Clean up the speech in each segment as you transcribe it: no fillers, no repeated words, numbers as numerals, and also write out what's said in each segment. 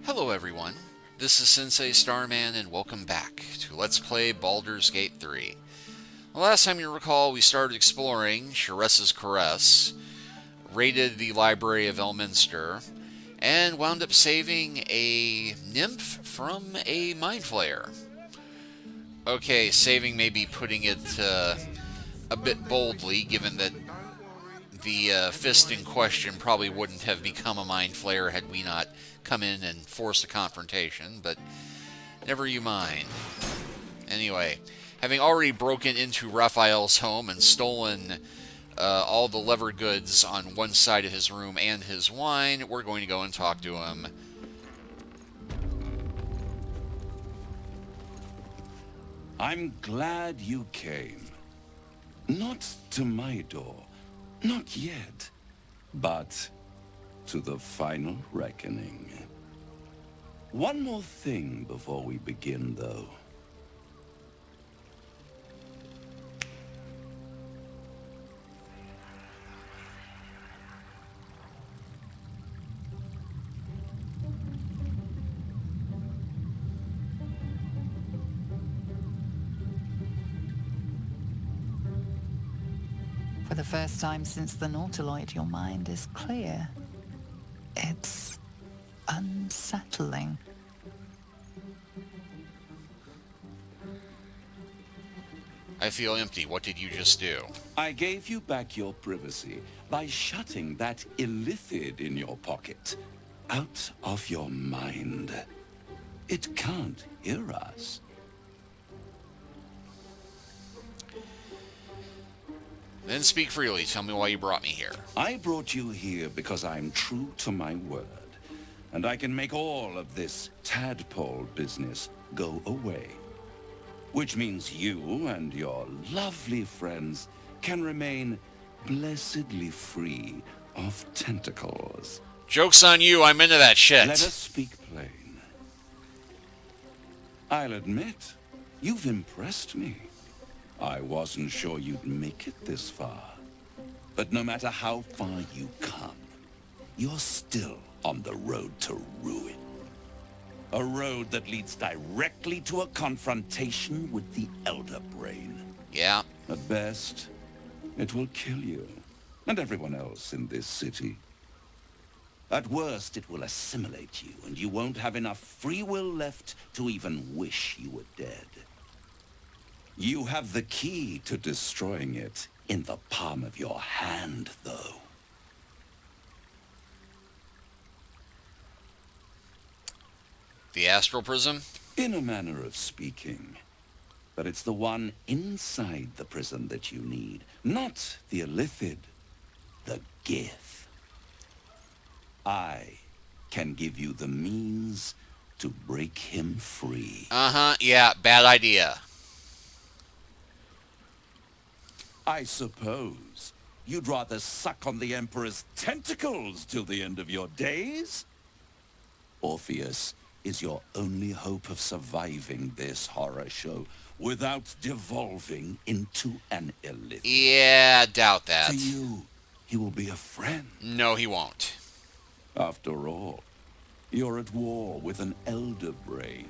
Hello everyone, this is Sensei Starman and welcome back to Let's Play Baldur's Gate 3. The last time you recall we started exploring Sharessa's Caress, raided the Library of Elminster, and wound up saving a nymph from a mind flayer. Okay, saving may be putting it a bit boldly, given that the fist in question probably wouldn't have become a mind flayer had we not come in and forced a confrontation, but never you mind. Anyway, having already broken into Raphael's home and stolen all the leather goods on one side of his room and his wine, we're going to go and talk to him. I'm glad you came. Not to my door, not yet, but to the final reckoning. One more thing before we begin, though. For the first time since the Nautiloid, your mind is clear. It's unsettling. I feel empty. What did you just do? I gave you back your privacy by shutting that illithid in your pocket out of your mind. It can't hear us. Then speak freely. Tell me why you brought me here. I brought you here because I'm true to my word, and I can make all of this tadpole business go away. Which means you and your lovely friends can remain blessedly free of tentacles. Joke's on you. I'm into that shit. Let us speak plain. I'll admit, you've impressed me. I wasn't sure you'd make it this far. But no matter how far you come, you're still on the road to ruin. A road that leads directly to a confrontation with the Elder Brain. Yeah. At best, it will kill you, and everyone else in this city. At worst, it will assimilate you, and you won't have enough free will left to even wish you were dead. You have the key to destroying it in the palm of your hand, though. The Astral Prism? In a manner of speaking. But it's the one inside the prison that you need, not the illithid, the Gith. I can give you the means to break him free. Uh-huh, yeah, bad idea. I suppose you'd rather suck on the Emperor's tentacles till the end of your days? Orpheus is your only hope of surviving this horror show without devolving into an illithid. Yeah, doubt that. To you, he will be a friend. No, he won't. After all, you're at war with an Elder Brain.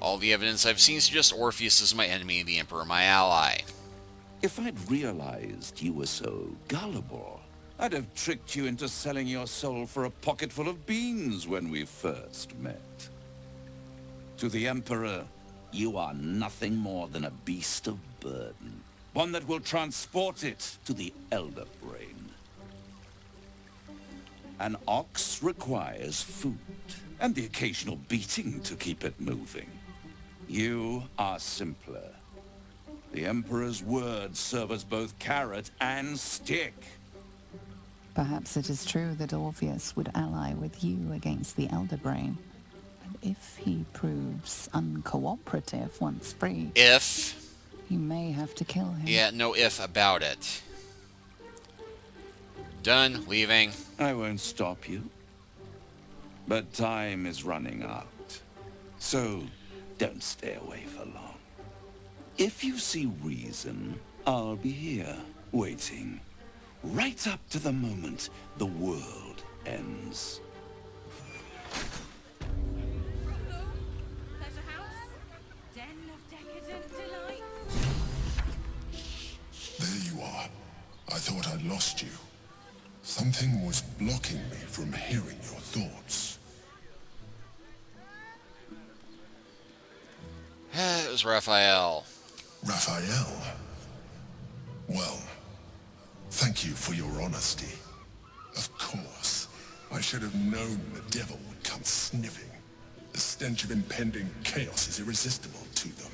All the evidence I've seen suggests Orpheus is my enemy and the Emperor my ally. If I'd realized you were so gullible, I'd have tricked you into selling your soul for a pocketful of beans when we first met. To the Emperor, you are nothing more than a beast of burden. One that will transport it to the Elder Brain. An ox requires food, and the occasional beating to keep it moving. You are simpler. The Emperor's words serve as both carrot and stick. Perhaps it is true that Orpheus would ally with you against the Elder Brain. But if he proves uncooperative once free, If? you may have to kill him. Yeah, no if about it. Done, leaving. I won't stop you. But time is running out. So, don't stay away for long. If you see reason, I'll be here, waiting. right up to the moment the world ends. Pleasure house, den of decadent delight. There you are. I thought I'd lost you. Something was blocking me from hearing your thoughts. It was Raphael. Raphael? Well, thank you for your honesty. Of course, I should have known the devil would come sniffing. The stench of impending chaos is irresistible to them.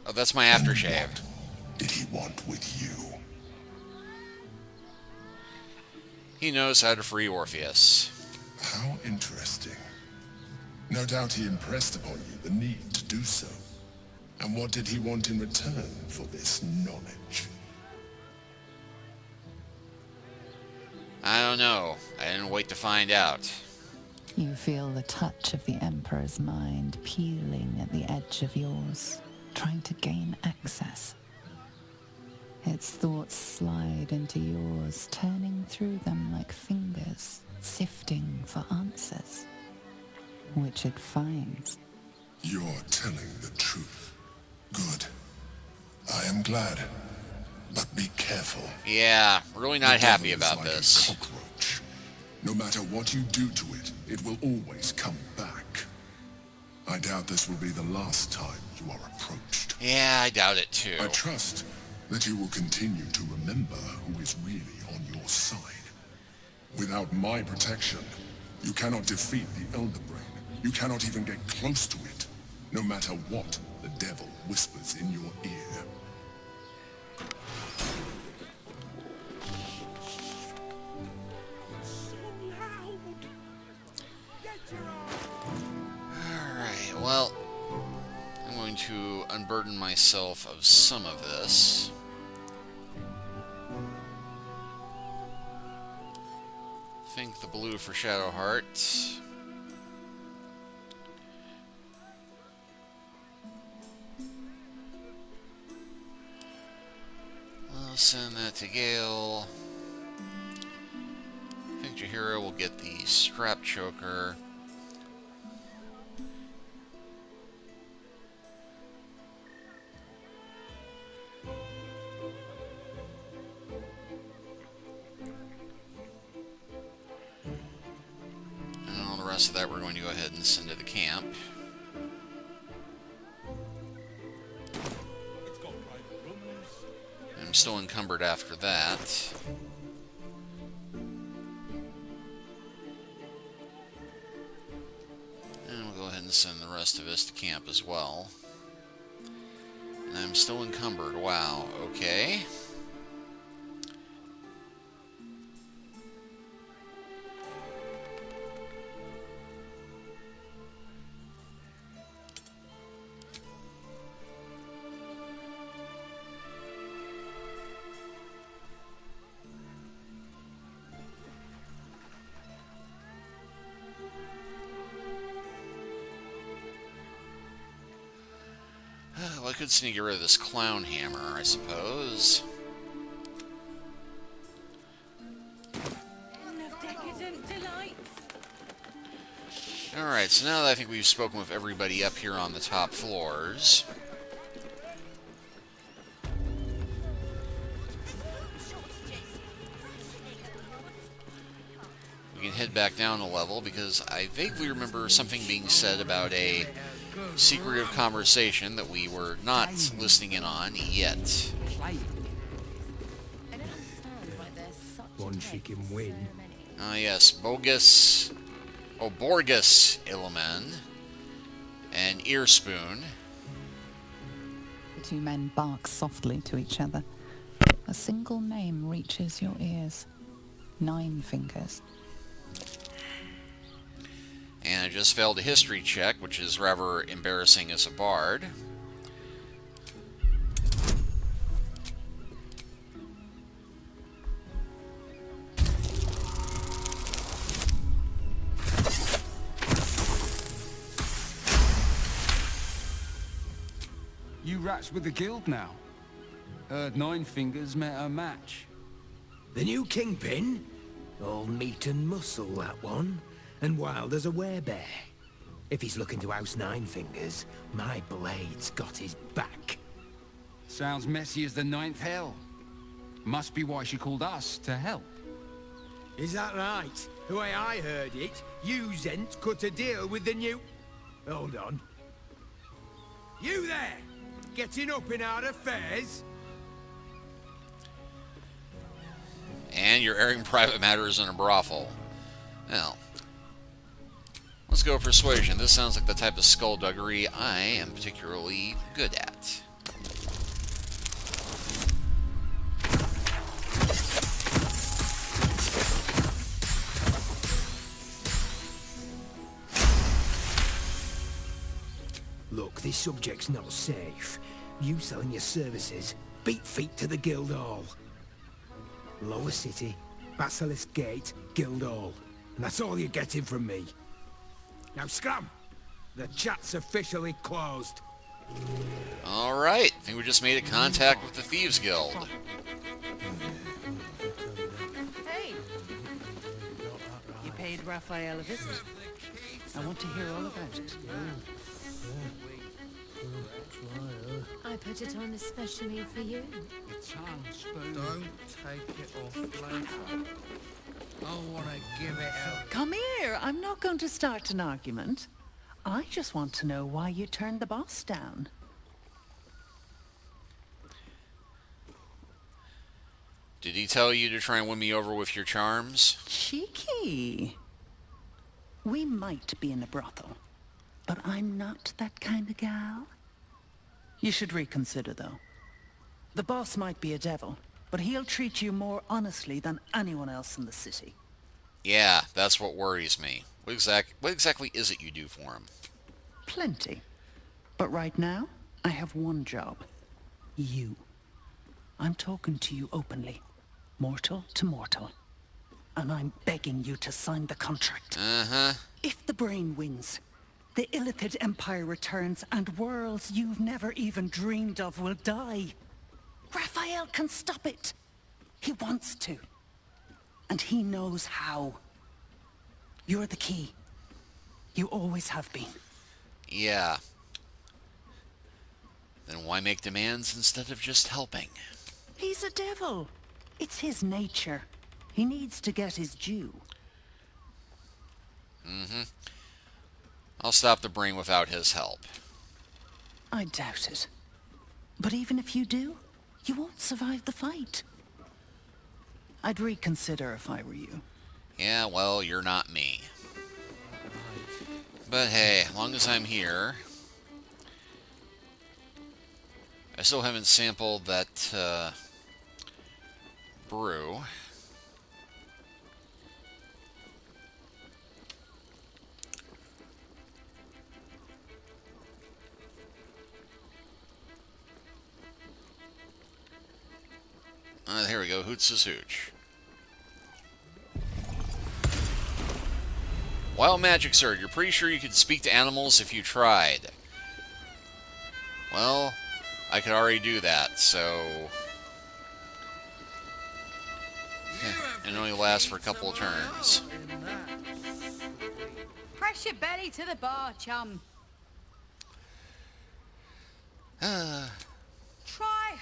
Oh, that's my aftershave. What did he want with you? He knows how to free Orpheus. How interesting. No doubt he impressed upon you the need to do so. And what did he want in return for this knowledge? I don't know. I didn't wait to find out. You feel the touch of the Emperor's mind peeling at the edge of yours, trying to gain access. Its thoughts slide into yours, turning through them like fingers, sifting for answers, which it finds. You're telling the truth. Good. I am glad. But be careful. Yeah, really not The happy devil is about like this. a cockroach. No matter what you do to it, it will always come back. I doubt this will be the last time you are approached. Yeah, I doubt it too. I trust that you will continue to remember who is really on your side. Without my protection, you cannot defeat the Elder Brain. You cannot even get close to it, no matter what the devil whispers in your ear. Alright, well, I'm going to unburden myself of some of this. Think the blue for Shadowheart. I'll send that to Gale. I think Jahira will get the strap choker. And all the rest of that we're going to go ahead and send to the camp. I'm still encumbered after that. And we'll go ahead and send the rest of us to camp as well. And I'm still encumbered. Wow, okay. Well, I could sneak rid of this clown hammer, I suppose. Den of decadent delights. Alright, so now that I think we've spoken with everybody up here on the top floors, we can head back down a level, because I vaguely remember something being said about a secretive conversation that we were not listening in on yet. Play. I don't understand why there's such One a chicken taste. win. So many. Ah, yes, Borgus Illiman, and Earspoon. The two men bark softly to each other. A single name reaches your ears. 9 fingers. And I just failed a history check, which is rather embarrassing as a bard. You rats with the guild now. Heard 9 fingers met a match. The new kingpin? All meat and muscle, that one. And wild as a werebear. If he's looking to oust Nine Fingers, my blade's got his back. Sounds messy as the ninth hell. Must be why she called us to help. Is that right? The way I heard it, you Zent cut a deal with the new... Hold on. You there! Getting up in our affairs? And you're airing private matters in a brothel. Well, let's go persuasion. This sounds like the type of skullduggery I am particularly good at. Look, this subject's not safe. You selling your services, beat feet to the Guildhall. Lower City, Basilisk Gate, Guildhall. And that's all you're getting from me. Now scram! The chat's officially closed. Alright, I think we just made a contact with the Thieves Guild. Hey! You paid Raphael a visit. I want to hear all about it. I put it on especially for you. Don't take it off later. I want to give it out. Come here. I'm not going to start an argument. I just want to know why you turned the boss down. Did he tell you to try and win me over with your charms? Cheeky. We might be in a brothel, but I'm not that kind of gal. You should reconsider, though. The boss might be a devil, but he'll treat you more honestly than anyone else in the city. Yeah, that's what worries me. What exactly is it you do for him? Plenty. But right now, I have one job. You. I'm talking to you openly. Mortal to mortal. And I'm begging you to sign the contract. Uh-huh. If the brain wins, the Illithid Empire returns and worlds you've never even dreamed of will die. Raphael can stop it. He wants to. And he knows how. You're the key. You always have been. Yeah. Then why make demands instead of just helping? He's a devil. It's his nature. He needs to get his due. Mm-hmm. I'll stop the brain without his help. I doubt it. But even if you do, you won't survive the fight. I'd reconsider if I were you. Yeah, well, you're not me. But hey, as long as I'm here... I still haven't sampled that, brew. Here we go, Hoots is Hooch. Wild magic, sir. You're pretty sure you could speak to animals if you tried. Well, I could already do that, so... It only lasts for a couple of turns. Press your belly to the bar, chum. Try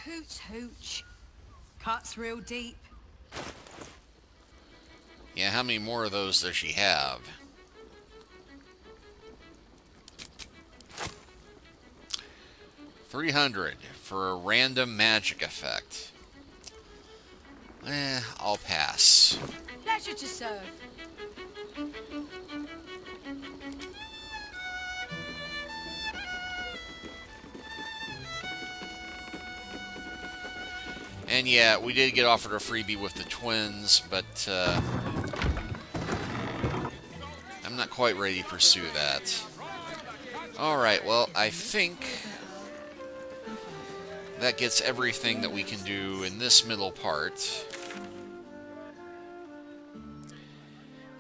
Hoots Hooch. Cuts real deep. Yeah, how many more of those does she have? $300 for a random magic effect. I'll pass. Pleasure to serve. And yeah, we did get offered a freebie with the twins, but I'm not quite ready to pursue that. Alright, well, I think that gets everything that we can do in this middle part.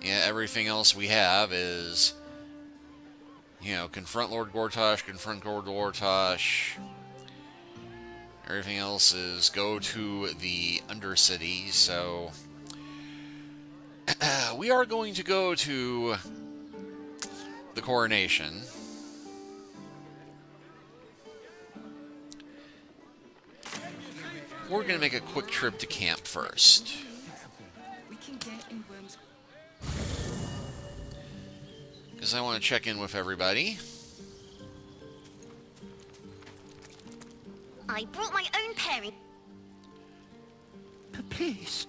Yeah, everything else we have is, you know, confront Lord Gortash, confront Lord Gortash. Everything else is go to the Undercity, so we are going to go to the coronation. We're going to make a quick trip to camp first. Because I want to check in with everybody. I brought my own pairing. But please.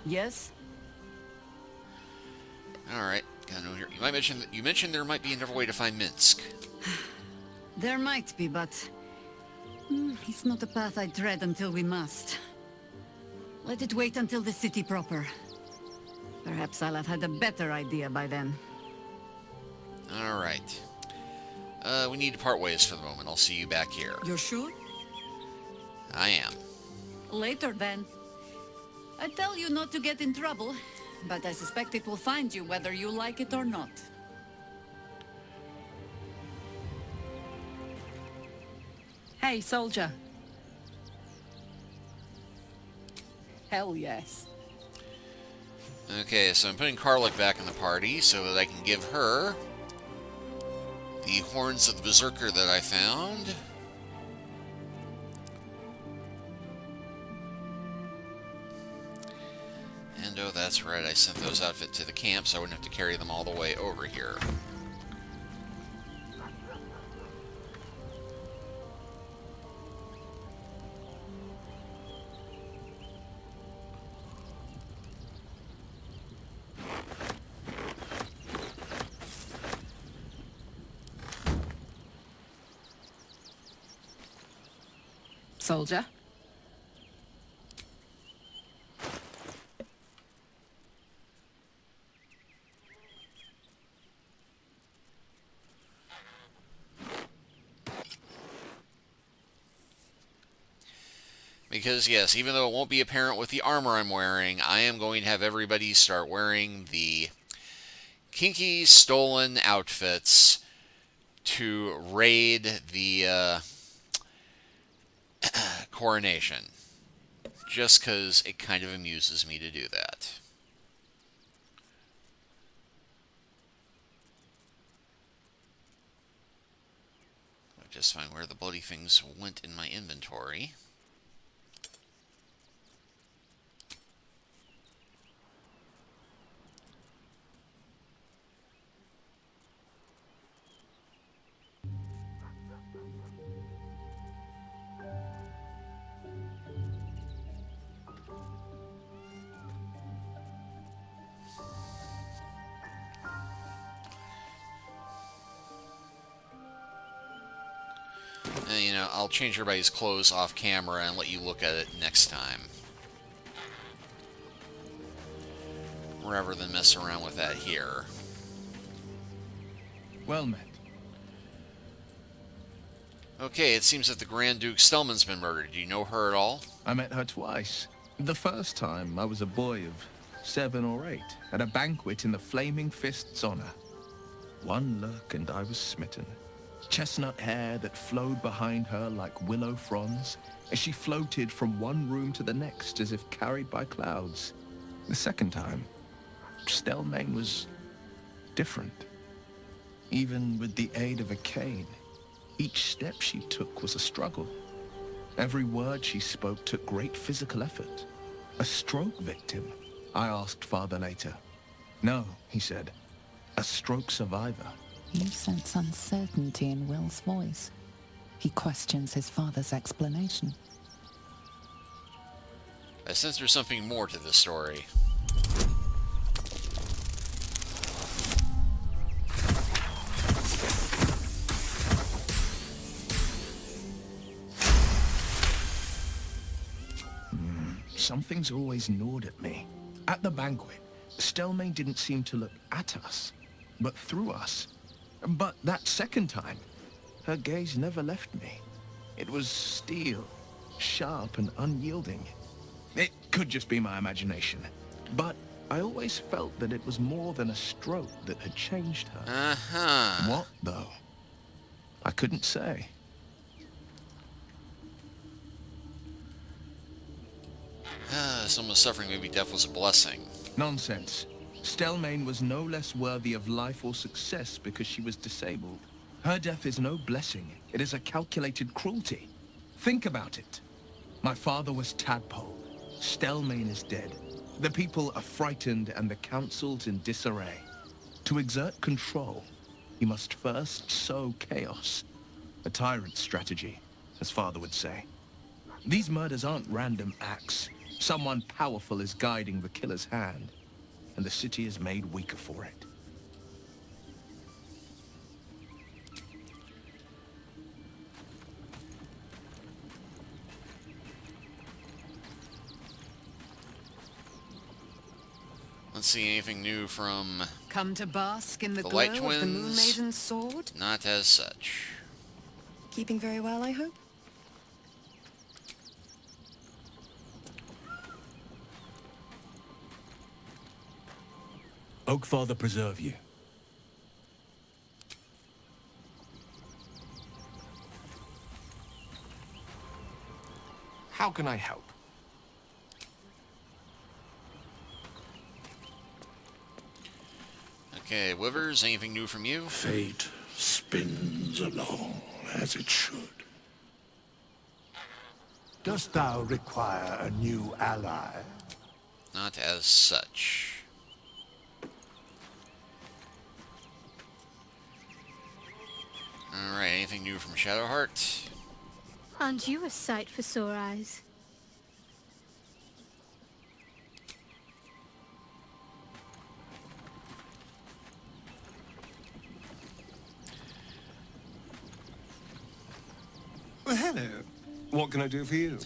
Yes? Alright, gotta know here. You mentioned there might be another way to find Minsk. There might be, but... it's not a path I tread until we must. Let it wait until the city proper. Perhaps I'll have had a better idea by then. Alright. We need to part ways for the moment. I'll see you back here. You're sure? I am. Later, then. I tell you not to get in trouble, but I suspect it will find you whether you like it or not. Hey, soldier. Hell yes. Okay, so I'm putting Karlik back in the party so that I can give her the horns of the Berserker that I found. And oh, that's right, I sent those outfits to the camp so I wouldn't have to carry them all the way over here. Soldier. Because, yes, even though it won't be apparent with the armor I'm wearing, I am going to have everybody start wearing the kinky, stolen outfits to raid the coronation. Just because it kind of amuses me to do that. I'll just find where the bloody things went in my inventory. And, you know, I'll change everybody's clothes off camera and let you look at it next time. Rather than mess around with that here. Well met. Okay, it seems that the Grand Duke Stelman's been murdered. Do you know her at all? I met her twice. The first time, I was a boy of 7 or 8, at a banquet in the Flaming Fist's honor. One look and I was smitten. Chestnut hair that flowed behind her like willow fronds, as she floated from one room to the next as if carried by clouds. The second time, Starman was different. Even with the aid of a cane, each step she took was a struggle. Every word she spoke took great physical effort. A stroke victim? I asked Father later. No, he said. A stroke survivor. You sense uncertainty in Will's voice. He questions his father's explanation. I sense there's something more to this story. Something's always gnawed at me. At the banquet, Starman didn't seem to look at us, but through us. But that second time, her gaze never left me. It was steel, sharp and unyielding. It Could just be my imagination. But I always felt that it was more than a stroke that had changed her. Uh-huh. What, though? I couldn't say. Someone suffering maybe death was a blessing. Nonsense. Starman was no less worthy of life or success because she was disabled. Her death is no blessing. It is a calculated cruelty. Think about it. My father was Tadpole. Starman is dead. The people are frightened and the council's in disarray. To exert control, you must first sow chaos. A tyrant's strategy, as father would say. These murders aren't random acts. Someone powerful is guiding the killer's hand, and the city is made weaker for it. Let's see, anything new from Come to bask in the glow Light of the Moon Twins? Maiden's sword? Not as such. Keeping very well, I hope? Oakfather preserve you. How can I help? Okay, Wivers, anything new from you? Fate spins along as it should. Dost thou require a new ally? Not as such. Alright, anything new from Shadowheart? Aren't you a sight for sore eyes? Well, hello. What can I do for you?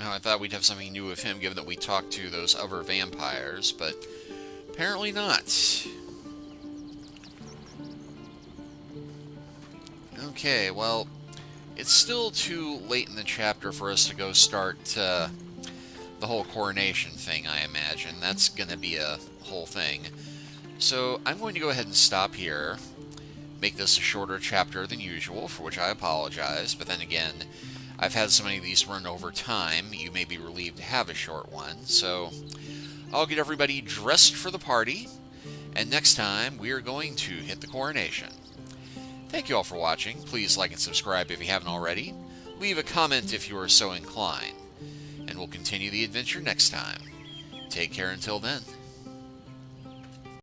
No, I thought we'd have something new with him, given that we talked to those other vampires, but apparently not. Okay, well, it's still too late in the chapter for us to go start the whole coronation thing, I imagine. That's going to be a whole thing. So I'm going to go ahead and stop here, make this a shorter chapter than usual, for which I apologize, but then again, I've had so many of these run over time, you may be relieved to have a short one, so I'll get everybody dressed for the party, and next time we are going to hit the coronation. Thank you all for watching. Please like and subscribe if you haven't already. Leave a comment if you are so inclined, and we'll continue the adventure next time. Take care until then.